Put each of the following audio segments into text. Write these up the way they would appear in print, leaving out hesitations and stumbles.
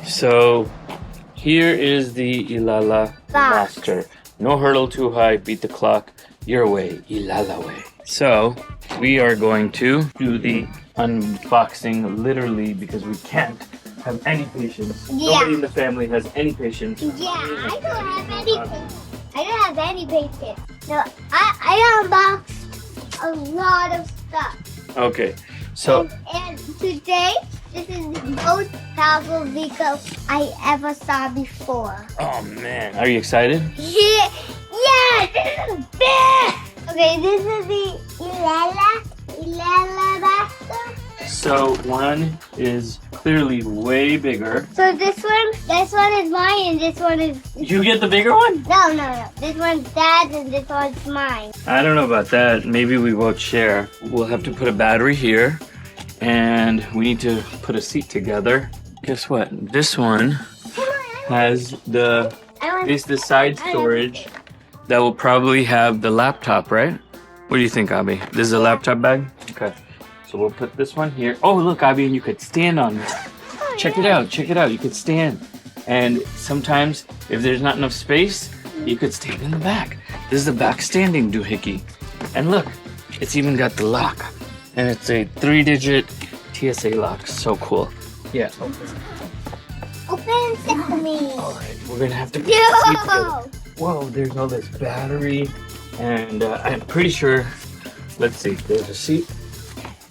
So here is the Elala Box. Master. No hurdle too high, beat the clock your way, Elala way. So we are going to do the unboxing literally because we can't have any patience. Yeah. Nobody in the family has any patience. Yeah, I don't have any patience. I don't have any patience. No, I unboxed a lot of stuff. Okay, so And today, this is the most powerful vehicle I ever saw before. oh man, are you excited? Yeah, this is big! Okay, this is the Elala Master. So one is clearly way bigger. So this one is mine and this one is... You get the bigger one? No. This one's dad's and this one's mine. I don't know about that. Maybe we won't share. We'll have to put a battery here and we need to put a seat together. Guess what? This one has the side storage that will probably have the laptop, right? What do you think, Abby? This is a laptop bag? Okay. So we'll put this one here. Oh, look, Abby, and you could stand on this. Check it out. You could stand. And sometimes, if there's not enough space, you could stand in the back. This is the back standing doohickey. And look, it's even got the lock. And it's a 3-digit TSA lock. So cool. Yeah. Open Sesame. All right, we're going to have to put the seat together. No! Whoa, there's all this battery. And I'm pretty sure, let's see, there's a seat.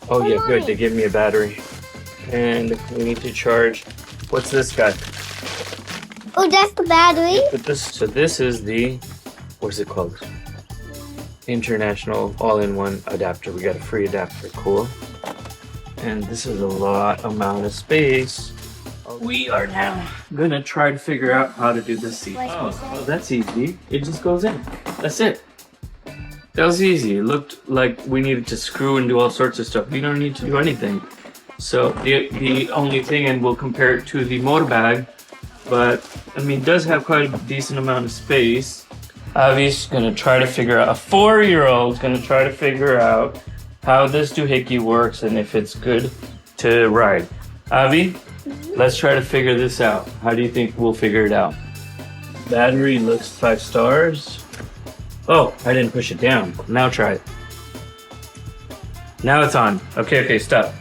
Oh yeah, good, they give me a battery. And we need to charge, what's this guy? Oh, that's the battery? So this is the, what's it called? International all-in-one adapter. We got a free adapter, cool. And this is a amount of space. We are now gonna try to figure out how to do this seat. Oh, that's easy. It just goes in, that's it. That was easy. It looked like we needed to screw and do all sorts of stuff. We don't need to do anything. So the only thing, and we'll compare it to the motor bag, but I mean, it does have quite a decent amount of space. Avi's gonna try to figure out, a 4-year-old's gonna try to figure out how this doohickey works and if it's good to ride. Avi, let's try to figure this out. How do you think we'll figure it out? Battery looks 5 stars. Oh, I didn't push it down. Now try it. Now it's on. Okay, stop.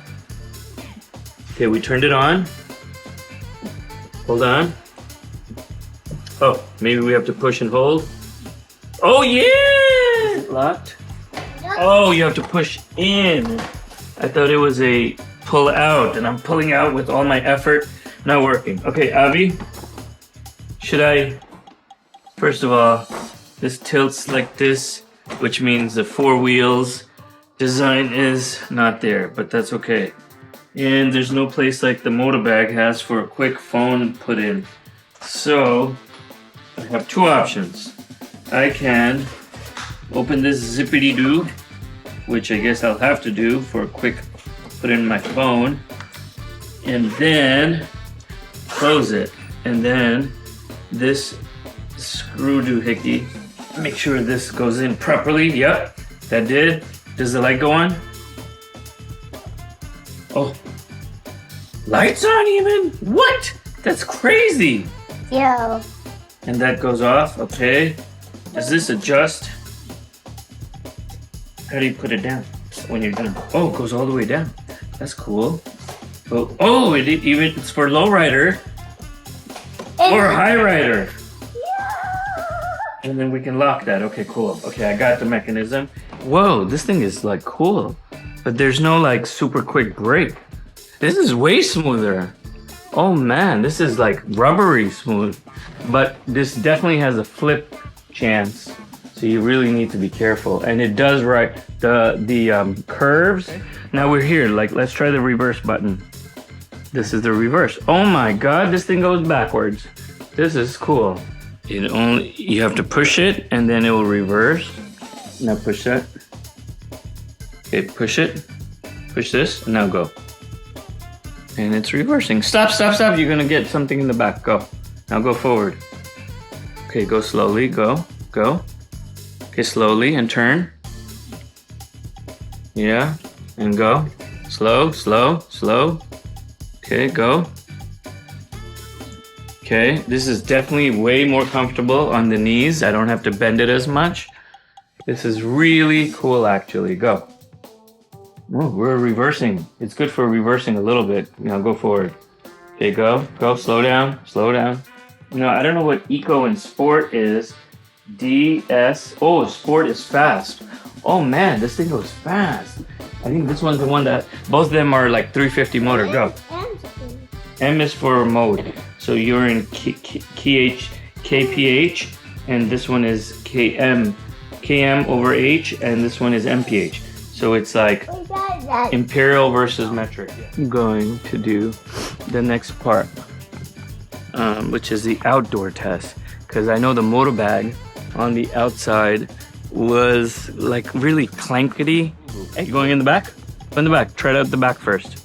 Okay, we turned it on. Hold on. Oh, maybe we have to push and hold. Oh, yeah! Is it locked? Oh, you have to push in. I thought it was a pull out, and I'm pulling out with all my effort. Not working. Okay, Avi, should I... First of all, this tilts like this, which means the 4 wheels design is not there, but that's okay. And there's no place like the motor bag has for a quick phone put in. So I have 2 options. I can open this zippity-doo, which I guess I'll have to do for a quick put in my phone, and then close it. And then this screw doohickey, make sure this goes in properly. Yep, that did. Does the light go on? Oh, lights on even? What? That's crazy. Yo. And that goes off, okay. Does this adjust? How do you put it down when you're done? Oh, it goes all the way down. That's cool. Oh, it's for low rider or high rider. And then we can lock that. Okay, cool. Okay, I got the mechanism. Whoa, this thing is like cool. But there's no like super quick brake. This is way smoother. Oh man, this is like rubbery smooth. But this definitely has a flip chance. So you really need to be careful. And it does the curves. Now we're here, like let's try the reverse button. This is the reverse. Oh my God, this thing goes backwards. This is cool. You have to push it and then it will reverse. Now push that. Okay, push it. Push this, and now go. And it's reversing. Stop. You're gonna get something in the back. Go. Now go forward. Okay, go slowly, go. Okay, slowly and turn. Yeah, and go. Slow. Okay, go. Okay, this is definitely way more comfortable on the knees. I don't have to bend it as much. This is really cool, actually. Go. Oh, we're reversing. It's good for reversing a little bit. Go forward. Okay, go. Slow down. I don't know what eco and sport is. DS. Oh, sport is fast. Oh man, this thing goes fast. I think this one's the one that both of them are like 350 motor. Go. M is for mode. So you're in KPH, and this one is KM over H, and this one is MPH. So it's like imperial versus metric. I'm going to do the next part, which is the outdoor test, because I know the motor bag on the outside was like really clankety. Hey, going in the back? Go in the back. Try it out the back first.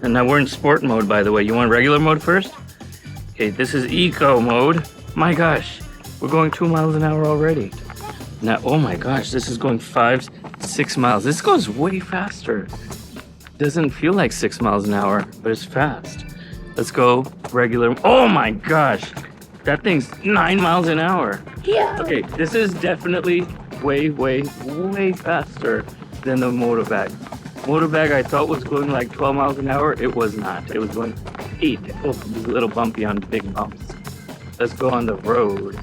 And now we're in sport mode, by the way. You want regular mode first? Okay, this is eco mode. My gosh, we're going 2 miles an hour already. Now, oh my gosh, this is going 5-6 miles. This goes way faster. Doesn't feel like 6 miles an hour, but it's fast. Let's go regular. Oh my gosh, that thing's 9 miles an hour. Yeah. Okay, this is definitely way faster than the motorbag. Motorbag I thought was going like 12 miles an hour. It was not. It was going 8. Oh, it was a little bumpy on the big bumps. Let's go on the road.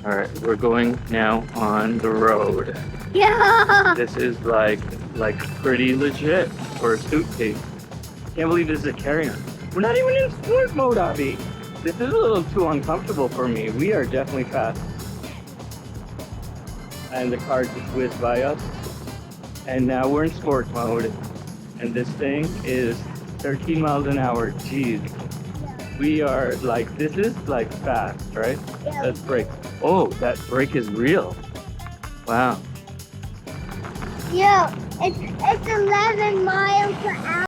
All right, we're going now on the road. Yeah. This is like pretty legit for a suitcase. Can't believe this is a carry-on. We're not even in sport mode, Abby. This is a little too uncomfortable for me. We are definitely fast. And the car just whizzed by us. And now we're in sport mode. And this thing is 13 miles an hour. Jeez. We are like, this is like fast, right? Yeah. Let's brake. Oh, that brake is real. Wow. Yeah, it's 11 miles per hour.